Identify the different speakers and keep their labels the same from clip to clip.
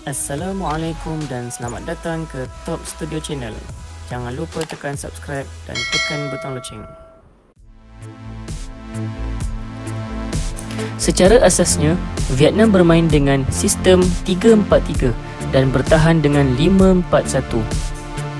Speaker 1: Assalamualaikum dan selamat datang ke Top Studio Channel. Jangan lupa tekan subscribe dan tekan butang loceng. Secara asasnya, Vietnam bermain dengan sistem 3-4-3 dan bertahan dengan 5-4-1.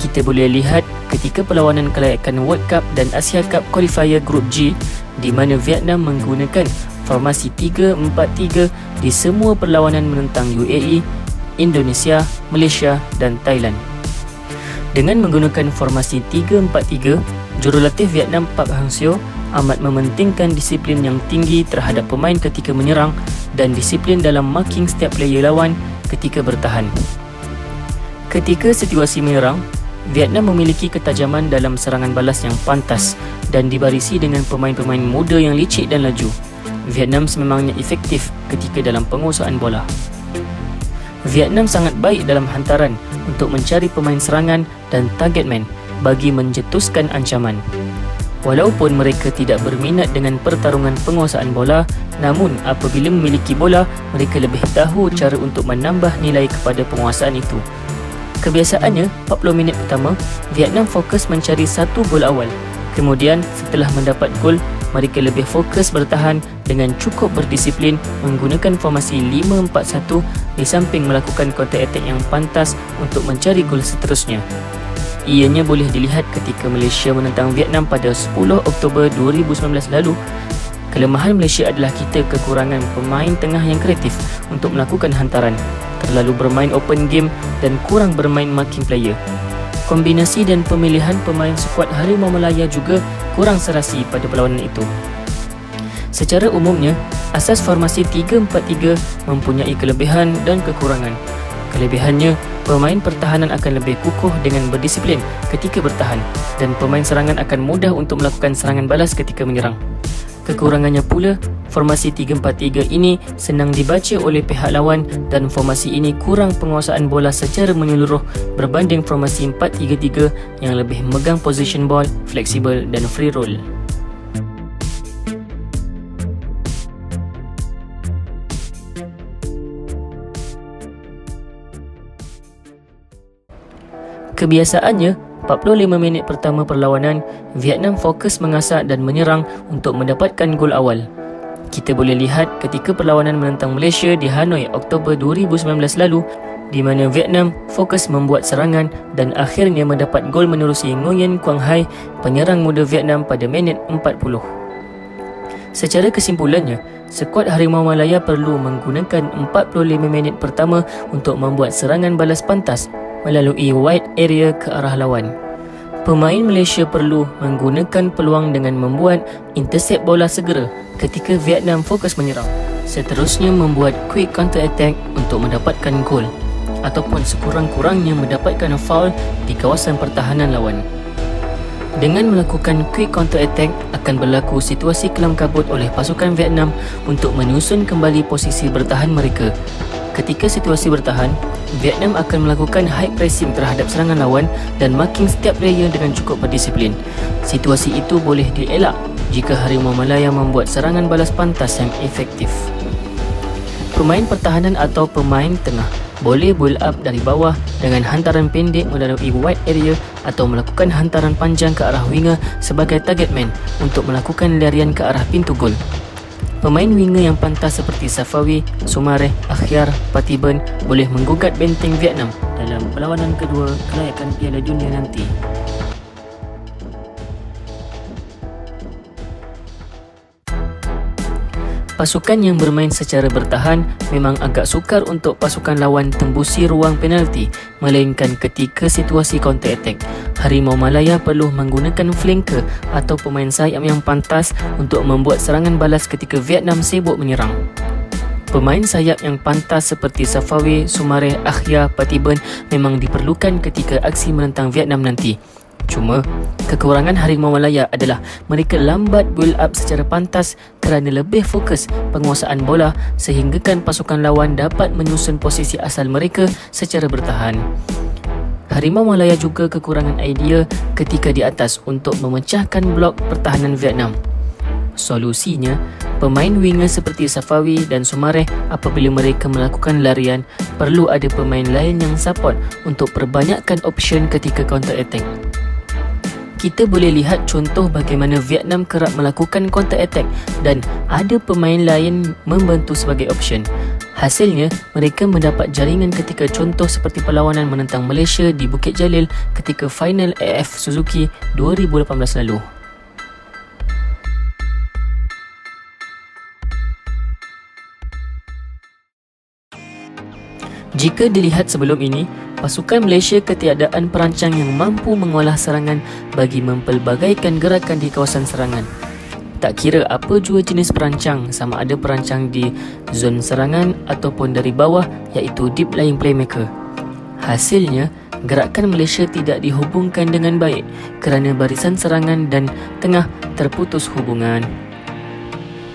Speaker 1: Kita boleh lihat ketika perlawanan kelayakan World Cup dan Asia Cup Qualifier Group G di mana Vietnam menggunakan formasi 3-4-3 di semua perlawanan menentang UAE, Indonesia, Malaysia dan Thailand. Dengan menggunakan formasi 3-4-3, jurulatih Vietnam Park Hang-seo amat mementingkan disiplin yang tinggi terhadap pemain ketika menyerang dan disiplin dalam marking setiap player lawan ketika bertahan. Ketika situasi menyerang, Vietnam memiliki ketajaman dalam serangan balas yang pantas dan dibarisi dengan pemain-pemain muda yang licik dan laju. Vietnam sememangnya efektif ketika dalam penguasaan bola. Vietnam sangat baik dalam hantaran untuk mencari pemain serangan dan target man bagi mencetuskan ancaman. Walaupun mereka tidak berminat dengan pertarungan penguasaan bola, namun apabila memiliki bola, mereka lebih tahu cara untuk menambah nilai kepada penguasaan itu. Kebiasaannya, 40 minit pertama, Vietnam fokus mencari satu gol awal. Kemudian, setelah mendapat gol, mereka lebih fokus bertahan dengan cukup berdisiplin menggunakan formasi 5-4-1 di samping melakukan counter attack yang pantas untuk mencari gol seterusnya. Ianya boleh dilihat ketika Malaysia menentang Vietnam pada 10 Oktober 2019 lalu. Kelemahan Malaysia adalah kita kekurangan pemain tengah yang kreatif untuk melakukan hantaran, terlalu bermain open game dan kurang bermain marking player. Kombinasi dan pemilihan pemain skuad Harimau Malaya juga kurang serasi pada perlawanan itu. Secara umumnya, asas formasi 3-4-3 mempunyai kelebihan dan kekurangan. Kelebihannya, pemain pertahanan akan lebih kukuh dengan berdisiplin ketika bertahan dan pemain serangan akan mudah untuk melakukan serangan balas ketika menyerang. Kekurangannya pula, formasi 3-4-3 ini senang dibaca oleh pihak lawan dan formasi ini kurang penguasaan bola secara menyeluruh berbanding formasi 4-3-3 yang lebih memegang position ball, fleksibel dan free roll. Kebiasaannya, 45 minit pertama perlawanan, Vietnam fokus mengasak dan menyerang untuk mendapatkan gol awal. Kita boleh lihat ketika perlawanan menentang Malaysia di Hanoi Oktober 2019 lalu, di mana Vietnam fokus membuat serangan dan akhirnya mendapat gol menerusi Nguyen Quang Hai, penyerang muda Vietnam pada minit 40. Secara kesimpulannya, skuad Harimau Malaya perlu menggunakan 45 minit pertama untuk membuat serangan balas pantas melalui wide area ke arah lawan. Pemain Malaysia perlu menggunakan peluang dengan membuat intercept bola segera ketika Vietnam fokus menyerang. Seterusnya membuat quick counter attack untuk mendapatkan gol ataupun sekurang-kurangnya mendapatkan foul di kawasan pertahanan lawan. Dengan melakukan quick counter attack akan berlaku situasi kelam kabut oleh pasukan Vietnam untuk menyusun kembali posisi bertahan mereka. Ketika situasi bertahan, Vietnam akan melakukan high pressing terhadap serangan lawan dan marking setiap player dengan cukup berdisiplin. Situasi itu boleh dielak jika Harimau Malaya membuat serangan balas pantas yang efektif. Pemain pertahanan atau pemain tengah boleh build up dari bawah dengan hantaran pendek melalui wide area atau melakukan hantaran panjang ke arah winger sebagai target man untuk melakukan larian ke arah pintu gol. Pemain winger yang pantas seperti Safawi, Sumareh, Akhyar, Patiban boleh menggugat benteng Vietnam dalam perlawanan kedua kelayakan Piala Dunia nanti. Pasukan yang bermain secara bertahan memang agak sukar untuk pasukan lawan tembusi ruang penalti, melainkan ketika situasi counter attack. Harimau Malaya perlu menggunakan flanker atau pemain sayap yang pantas untuk membuat serangan balas ketika Vietnam sibuk menyerang. Pemain sayap yang pantas seperti Safawi, Sumareh, Akhyar, Patiban memang diperlukan ketika aksi menentang Vietnam nanti. Cuma, kekurangan Harimau Malaya adalah mereka lambat build up secara pantas kerana lebih fokus penguasaan bola sehinggakan pasukan lawan dapat menyusun posisi asal mereka secara bertahan. Harimau Malaya juga kekurangan idea ketika di atas untuk memecahkan blok pertahanan Vietnam. Solusinya, Pemain winger seperti Safawi dan Sumareh apabila mereka melakukan larian, perlu ada pemain lain yang support untuk perbanyakkan option ketika counter attack. Kita boleh lihat contoh bagaimana Vietnam kerap melakukan counter attack dan ada pemain lain membantu sebagai option. Hasilnya, mereka mendapat jaringan ketika contoh seperti perlawanan menentang Malaysia di Bukit Jalil ketika final AF Suzuki 2018 lalu. Jika dilihat sebelum ini, pasukan Malaysia ketiadaan perancang yang mampu mengolah serangan bagi mempelbagaikan gerakan di kawasan serangan. Tak kira apa jua jenis perancang, sama ada perancang di zon serangan ataupun dari bawah, iaitu deep lying playmaker. Hasilnya, gerakan Malaysia tidak dihubungkan dengan baik kerana barisan serangan dan tengah terputus hubungan.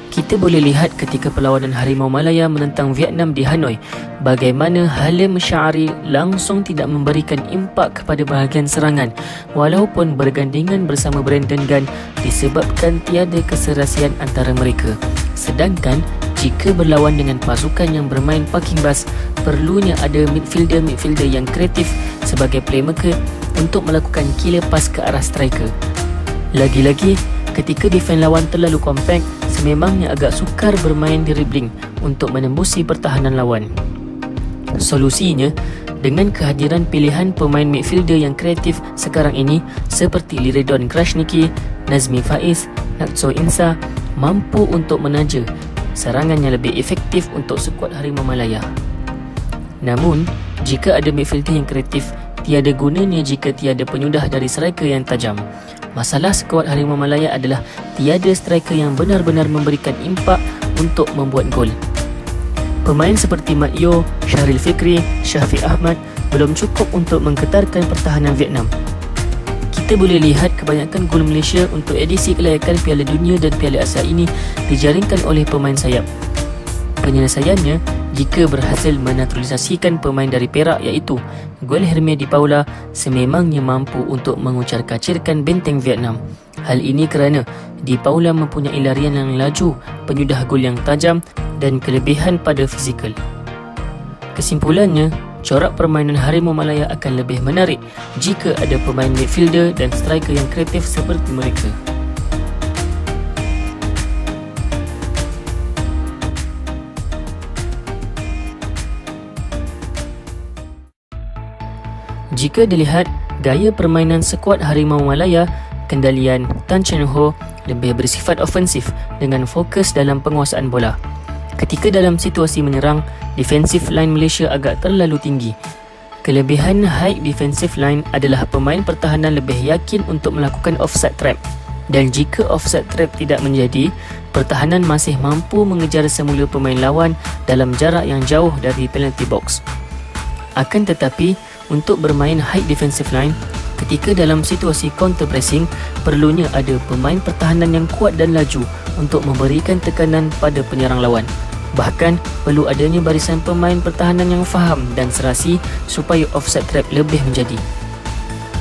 Speaker 1: Kita boleh lihat ketika perlawanan Harimau Malaya menentang Vietnam di Hanoi, bagaimana Halim Syahari langsung tidak memberikan impak kepada bahagian serangan walaupun bergandingan bersama Brandon Gunn disebabkan tiada keserasian antara mereka. Sedangkan jika berlawan dengan pasukan yang bermain parking bus, perlunya ada midfielder yang kreatif sebagai playmaker untuk melakukan killer pass ke arah striker. Lagi-lagi, ketika defense lawan terlalu kompak, sememangnya agak sukar bermain dribbling untuk menembusi pertahanan lawan. Solusinya, dengan kehadiran pilihan pemain midfielder yang kreatif sekarang ini seperti Liridon Krasniki, Nazmi Faiz, Natso Insa mampu untuk menaja serangan yang lebih efektif untuk skuad Harimau Malaya. Namun, jika ada midfielder yang kreatif, tiada gunanya jika tiada penyudah dari striker yang tajam. Masalah skuad Harimau Malaya adalah tiada striker yang benar-benar memberikan impak untuk membuat gol. Pemain seperti Mat Yo, Syahril Fikri, Syafiq Ahmad belum cukup untuk menggetarkan pertahanan Vietnam. Kita boleh lihat kebanyakan gol Malaysia untuk edisi kelayakan Piala Dunia dan Piala Asia ini dijaringkan oleh pemain sayap. Penyelesaiannya, jika berhasil menaturalisasikan pemain dari Perak iaitu gol Hermé Di Paula, sememangnya mampu untuk mengucar-kacirkan benteng Vietnam. Hal ini kerana Di Paula mempunyai larian yang laju, penyudah gol yang tajam dan kelebihan pada fizikal. Kesimpulannya, corak permainan Harimau Malaya akan lebih menarik jika ada pemain midfielder dan striker yang kreatif seperti mereka. Jika dilihat gaya permainan skuad Harimau Malaya, kendalian Tan Chen Ho lebih bersifat ofensif dengan fokus dalam penguasaan bola. Ketika dalam situasi menyerang, defensive line Malaysia agak terlalu tinggi. Kelebihan high defensive line adalah pemain pertahanan lebih yakin untuk melakukan offside trap. Dan jika offside trap tidak menjadi, pertahanan masih mampu mengejar semula pemain lawan dalam jarak yang jauh dari penalty box. Akan tetapi, untuk bermain high defensive line, ketika dalam situasi counter pressing, perlunya ada pemain pertahanan yang kuat dan laju untuk memberikan tekanan pada penyerang lawan. Bahkan, perlu adanya barisan pemain pertahanan yang faham dan serasi supaya offside trap lebih menjadi.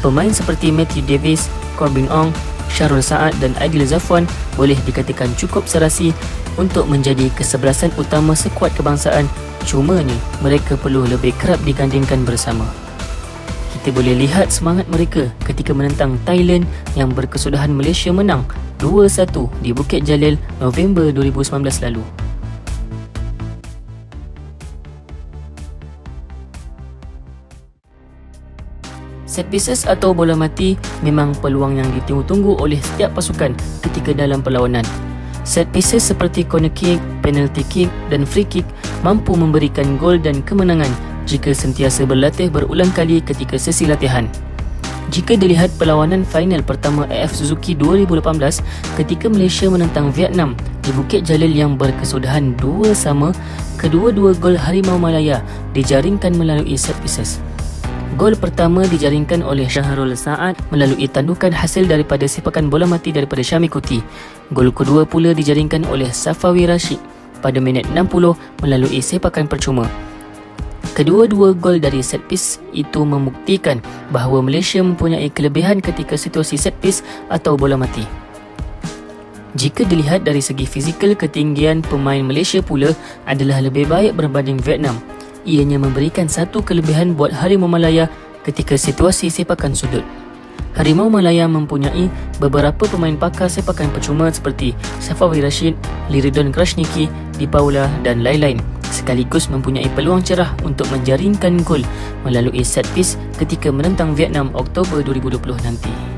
Speaker 1: Pemain seperti Matthew Davis, Corbin Ong, Syarul Saad dan Aidil Zafwan boleh dikatakan cukup serasi untuk menjadi kesebelasan utama skuad kebangsaan. Cumanya, mereka perlu lebih kerap digandingkan bersama. Kita boleh lihat semangat mereka ketika menentang Thailand yang berkesudahan Malaysia menang 2-1 di Bukit Jalil November 2019 lalu. Set pieces atau bola mati memang peluang yang ditunggu-tunggu oleh setiap pasukan ketika dalam perlawanan. Set pieces seperti corner kick, penalty kick dan free kick mampu memberikan gol dan kemenangan jika sentiasa berlatih berulang kali ketika sesi latihan. Jika dilihat perlawanan final pertama AF Suzuki 2018 ketika Malaysia menentang Vietnam di Bukit Jalil yang berkesudahan 2-2, kedua-dua gol Harimau Malaya dijaringkan melalui set pieces. Gol pertama dijaringkan oleh Syahrul Saad melalui tandukan hasil daripada sepakan bola mati daripada Syami Kuti. Gol kedua pula dijaringkan oleh Safawi Rashid pada minit 60 melalui sepakan percuma. Kedua-dua gol dari set piece itu membuktikan bahawa Malaysia mempunyai kelebihan ketika situasi set piece atau bola mati. Jika dilihat dari segi fizikal, ketinggian pemain Malaysia pula adalah lebih baik berbanding Vietnam. Ianya memberikan satu kelebihan buat Harimau Malaya ketika situasi sepakan sudut. Harimau Malaya mempunyai beberapa pemain pakar sepakan percuma seperti Safawi Rashid, Liridon Krasniki, Di Paula dan lain-lain, sekaligus mempunyai peluang cerah untuk menjaringkan gol melalui set piece ketika menentang Vietnam Oktober 2020 nanti.